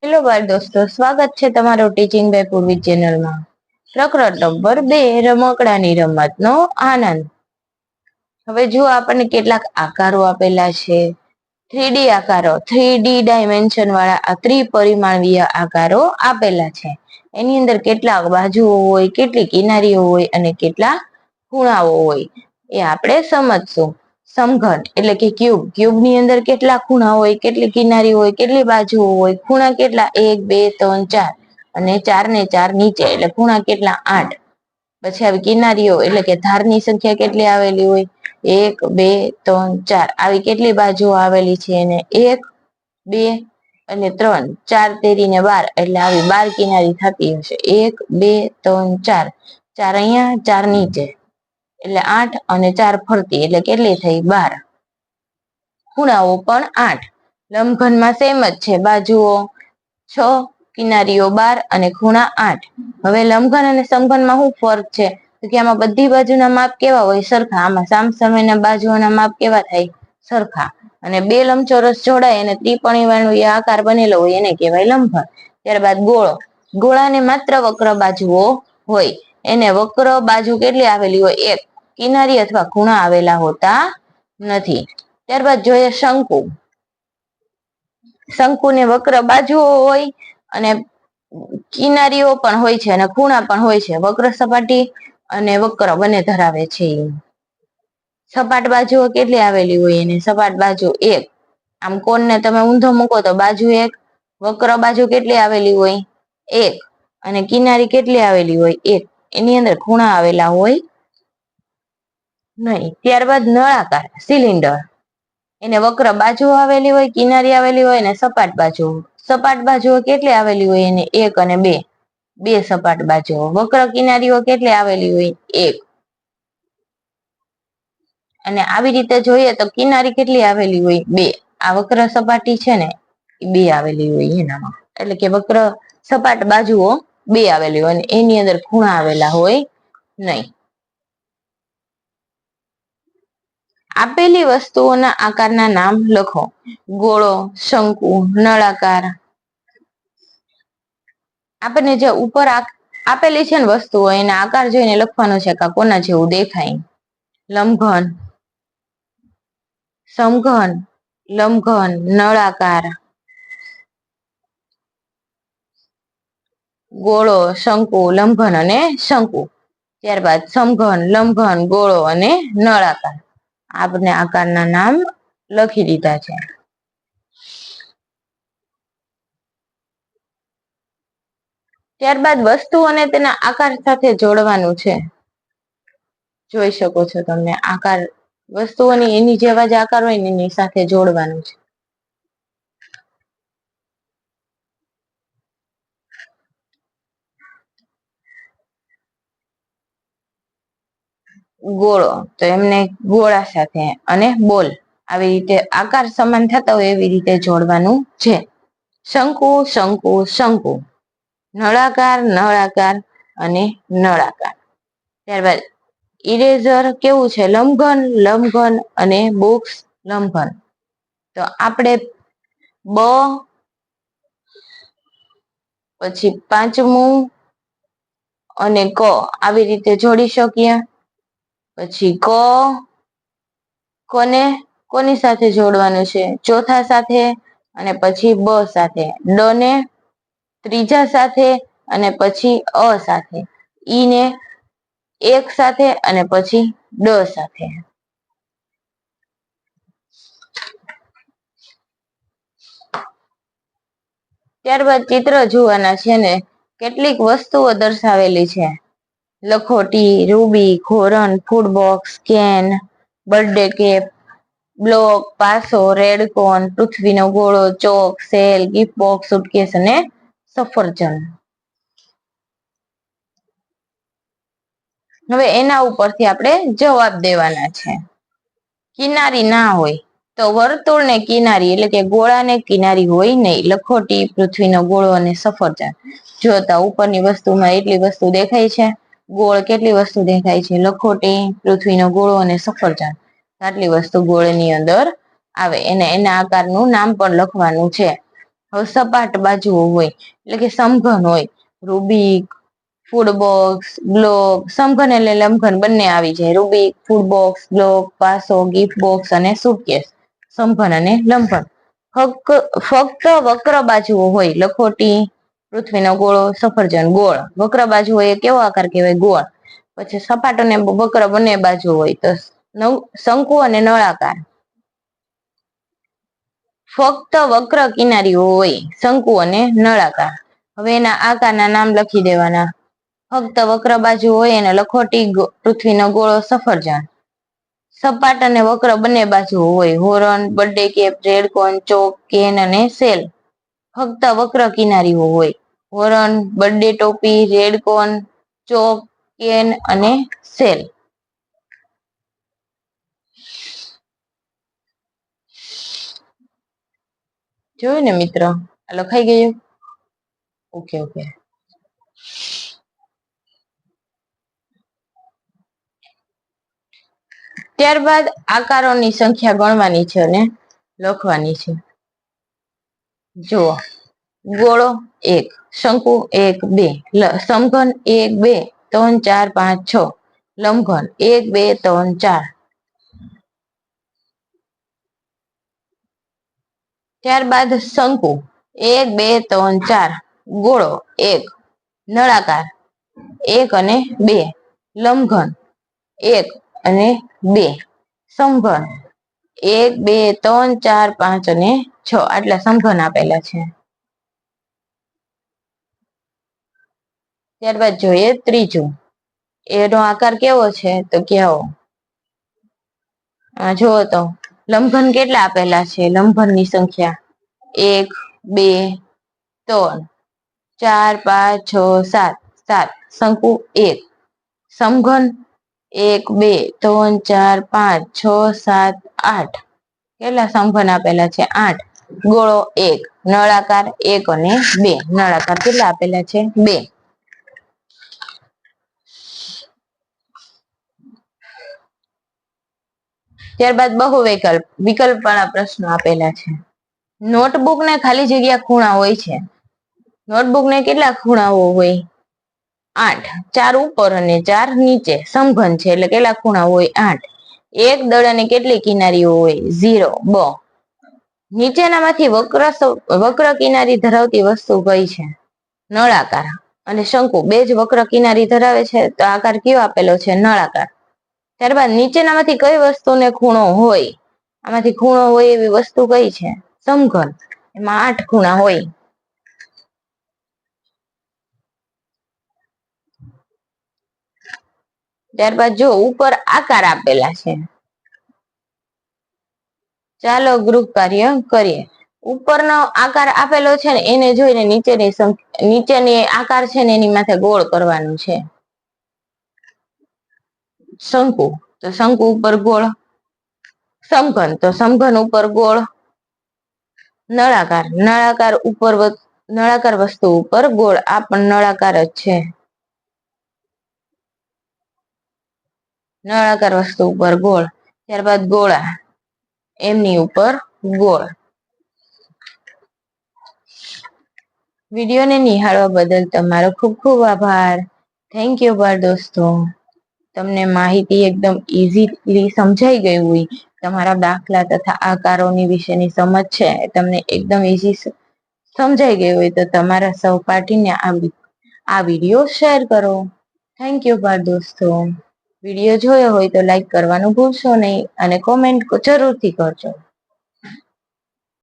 Hello બાળ દોસ્તો, સ્વાગત છે તમારો ટીચિંગ બાય પૂર્વી ચેનલમાં. પ્રકરણ નંબર 2, રમકડાની રમતનો આનંદ. હવે જો આપણને કેટલાક આકારો આપેલા છે. 3D આકારો, 3D ડાયમેન્શન વાળા આ ત્રિપરિમાણીય આકારો આપેલા છે. એની અંદર કેટલાક બાજુઓ હોય, કેટલી કિનારીઓ હોય અને કેટલા ખૂણાઓ હોય એ આપણે સમજશું. સમઘન એટલે કે ક્યુબ, ક્યુબ ની અંદર કેટલા ખૂણા હોય, કેટલી કિનારી હોય, કેટલી બાજુઓ હોય, ખૂણા કેટલા 1 2 3 4 અને 4 ને 4 નીચે એટલે ખૂણા કેટલા 8. પછી આવી કિનારીઓ એટલે કે ધારની સંખ્યા કેટલી આવેલી હોય 1 2 3 4 આવી કેટલી બાજુઓ આવેલી છે એને 1 2 અને 3 4 તેરી ને 12 એટલે આવી 12 કિનારી થતી હશે 1 2 3 4 4 અહીંયા 4 નીચે એટલે 8 અને 4 ફરતી એટલે કેટલી થઈ 12. ખૂણાઓ પણ 8. લંબઘનમાં સેમ જ છે, બાજુઓ 6, કિનારીઓ 12 અને ખૂણા 8. હવે લંબઘન અને સમઘનમાં શું ફરક છે તો કે આમાં બધી બાજુના માપ કેવા હોય સરખા, આમાં સામસામેના બાજુઓના માપ કેવા થાય સરખા. અને બે લંબચોરસ જોડાય અને ત્રિપરિમાણીય આકાર બનેલો હોય એને કહેવાય લંબઘન. ત્યારબાદ ગોળો, ગોળાને માત્ર વક્ર બાજુઓ હોય, એને વક્ર બાજુ કેટલી આવેલી હોય 1, કિનારી અથવા ખૂણા આવેલા હોતા નથી. ત્યારબાદ જોઈએ શંકુ. શંકુને વક્ર બાજુઓ હોય અને કિનારીઓ પણ હોય છે અને ખૂણા પણ હોય છે. વક્ર સપાટી અને વક્ર બંને ધરાવે છે. સપાટ બાજુઓ કેટલી આવેલી હોય એને સપાટ બાજુ 1. આમ કોણને તમે ઊંધો મૂકો તો બાજુ 1. વક્ર બાજુ કેટલી આવેલી હોય 1 અને કિનારી કેટલી આવેલી હોય 1. એની અંદર ખૂણા આવેલા હોય નહીં. ત્યારબાદ નળાકાર, સિલિન્ડર. એને વક્ર બાજુ આવેલી હોય, કિનારી આવેલી હોય અને સપાટ બાજુ. સપાટ બાજુઓ કેટલી આવેલી હોય એને 1 અને 2. બે સપાટ બાજુઓ. વક્ર કિનારીઓ કેટલી આવેલી હોય 1. અને આવી રીતે જોઈએ તો કિનારી કેટલી આવેલી હોય 2. આ વક્ર સપાટી છે ને એ 2 આવેલી હોય એનામાં, એટલે કે વક્ર સપાટ બાજુઓ 2 આવેલી હોય અને એની અંદર ખૂણા આવેલા હોય નહીં. આપેલી વસ્તુઓના આકારના નામ લખો. ગોળો, શંકુ, નળાકાર. આપણને જે ઉપર આપેલી છે ને વસ્તુઓ એના આકાર જોઈને લખવાનો છે કે કોના જેવું દેખાય. લંબઘન, સમઘન, લંબઘન, નળાકાર, ગોળો, શંકુ, લંબઘન અને શંકુ. ત્યારબાદ સમઘન, લંબઘન, ગોળો અને નળાકાર. આપણે આકારના નામ લખી દીધા છે. ત્યારબાદ વસ્તુઓને તેના આકાર સાથે જોડવાનું છે. જોઈ શકો છો તમને આકાર વસ્તુઓની એની જેવા જ આકાર હોય ને એની સાથે જોડવાનું છે. ગોળો તો એમને ગોળા સાથે અને બોલ આવી રીતે આકાર સમાન થતા હોય એવી રીતે જોડવાનું છે. શંકુ, શંકુ, શંકુ. નળાકાર, નળાકાર અને નળાકાર. ત્યારબાદ ઇરેઝર કેવું છે લંબઘન, લંબઘન અને બોક્સ લંબઘન. તો આપણે બ પછી પાંચમું અને ક આવી રીતે જોડી શકીએ. પછી કોને કોની સાથે જોડવાનું છે ચોથા સાથે અને પછી બ સાથે. ડ ને ત્રીજા સાથે અને પછી અ સાથે. ઈ ને 1 સાથે અને પછી ડ સાથે. ત્યારબાદ ચિત્ર જોવાના છે ને કેટલીક વસ્તુઓ દર્શાવેલી છે. લખોટી, રૂબી, ઘોરન, food box, can, birthday cap, block, પાસો, રેડકોન, પૃથ્વીનો ગોળો, chalk, cell, gift box, suitcase અને સફરજન. હવે એના ઉપરથી આપણે જવાબ દેવાના છે. કિનારી ના હોય તો વર્તુળને કિનારી એટલે કે ગોળાને કિનારી હોય નહીં. લખોટી, પૃથ્વીનો ગોળો અને સફરજન. જોતા ઉપરની વસ્તુમાં એટલી વસ્તુ દેખાય છે. ગોળ કેટલી વસ્તુ દેખાય છે લખોટી, પૃથ્વીનો ગોળો અને સફરજન. આટલી વસ્તુ ગોળની અંદર આવે એને એના આકારનું નામ પણ લખવાનું છે. હવે સપાટ બાજુઓ હોય એટલે કે સમઘન હોય, રૂબિક, ફૂડબોક્સ, ગ્લોબ, સમઘન એટલે લંબઘન બંને આવી જાય. રૂબિક, ફૂડબોક્સ, ગ્લોબ, પાસો, ગિફ્ટ બોક્સ અને સુટકેસ, સમઘન અને લંબઘન. ફક્ત વક્ર બાજુઓ હોય, લખોટી, પૃથ્વીનો ગોળો, સફરજન, ગોળ. વક્ર બાજુ હોય એ કેવો આકાર કહેવાય? ગોળ. પછી સપાટ અને વક્ર બંને બાજુ હોય તો શંકુ અને નળાકાર. ફક્ત વક્ર કિનારીઓ હોય, શંકુ અને નળાકાર. હવે એના આકારના નામ લખી દેવાના. ફક્ત વક્ર બાજુ હોય એને લખોટી, પૃથ્વીનો ગોળો, સફરજન. સપાટ અને વક્ર બંને બાજુ હોય, horn, birthday cap, red cone, chalk, can અને સેલ. ફક્ત વક્ર કિનારીઓ હોય, હોરન, બર્થડે ટોપી, રેડકોન, ચોક, કેન અને સેલ. જોયું ને મિત્ર? લખાઈ ગયું? Okay okay. ત્યારબાદ આકારોની સંખ્યા ગણવાની છે અને લખવાની છે. જુઓ, ગોળો 1, શંકુ 1, 2, સમઘન 1, 2, 3, 4, 5, 6, લંબઘન 1, 2, 3, 4. ત્યારબાદ શંકુ 1, 2, 3, 4, ગોળો 1, નળાકાર 1 અને 2, લંબઘન 1 અને 2, સમઘન 1, 2, 3, 4, 5 અને 6. આટલા સમઘન આપેલા છે. ત્યારબાદ જોઈએ ત્રીજું. એનો આકાર કેવો છે તો કે આવો. જુઓ તો લંબઘન કેટલા આપેલા છે? લંબઘનની સંખ્યા 1, 2, 3, 4, 5, 6, 7. 7. શંકુ 1. સમઘન 1, 2, 3, 4, 5, 6, 7, 8. કેટલા સમઘન આપેલા છે? 8. ગોળો 1, નળાકાર 1 અને 2. નળાકાર કેટલા આપેલા છે? 2. ત્યારબાદ બહુ વિકલ્પ વાળા પ્રશ્નો આપેલા છે. નોટબુક ને ખાલી જગ્યા ખૂણા હોય છે. નોટબુક ને કેટલા ખૂણાઓ હોય? 8. 4 ઉપર અને 4 નીચે. સમઘન છે એટલે કેટલા ખૂણા હોય? 8. એક દડાની કેટલી કિનારીઓ હોય? 0. બ. નીચેનામાંથી વક્ર કિનારી ધરાવતી વસ્તુ કઈ છે? નળાકાર અને શંકુ બે જ વક્ર કિનારી ધરાવે છે તો આકાર કયો આપેલો છે? નળાકાર. ત્યારબાદ નીચેનામાંથી કઈ વસ્તુને ખૂણો હોય? આમાંથી ખૂણો હોય એવી વસ્તુ કઈ છે? સમઘન. એમાં 8 ખૂણા હોય. ત્યારબાદ જો ઉપર આકાર આપેલા છે. ચાલો ગ્રુપ કાર્ય કરીએ. ઉપરનો આકાર આપેલો છે ને એને જોઈને નીચેની આકાર છે ને એની માથે ગોળ કરવાનું છે. શંકુ તો શંકુ ઉપર ગોળ. સમઘન તો સમઘન ઉપર ગોળ. નળાકાર વસ્તુ ઉપર ગોળ. આ પણ નળાકાર જ છે. નળાકાર વસ્તુ ઉપર ગોળ. ત્યારબાદ ગોળા, એમની ઉપર ગોળ. વિડીયોને નિહાળવા બદલ તમારો ખૂબ ખૂબ આભાર. થેન્ક યુ બાળ દોસ્તો. તમને માહિતી એકદમ ઈઝીલી સમજાઈ ગઈ હોય, તમારા દાખલા તથા આકારોની વિશેની સમજ છે તમને એકદમ ઈઝી સમજાઈ ગઈ હોય તો તમારા સહપાઠીને આ વિડીયો શેર કરો. થેન્ક યુ બાળ દોસ્તો. વિડીયો જોયો હોય તો લાઈક કરવાનું ભૂલશો નહીં અને કોમેન્ટ જરૂરથી કરજો.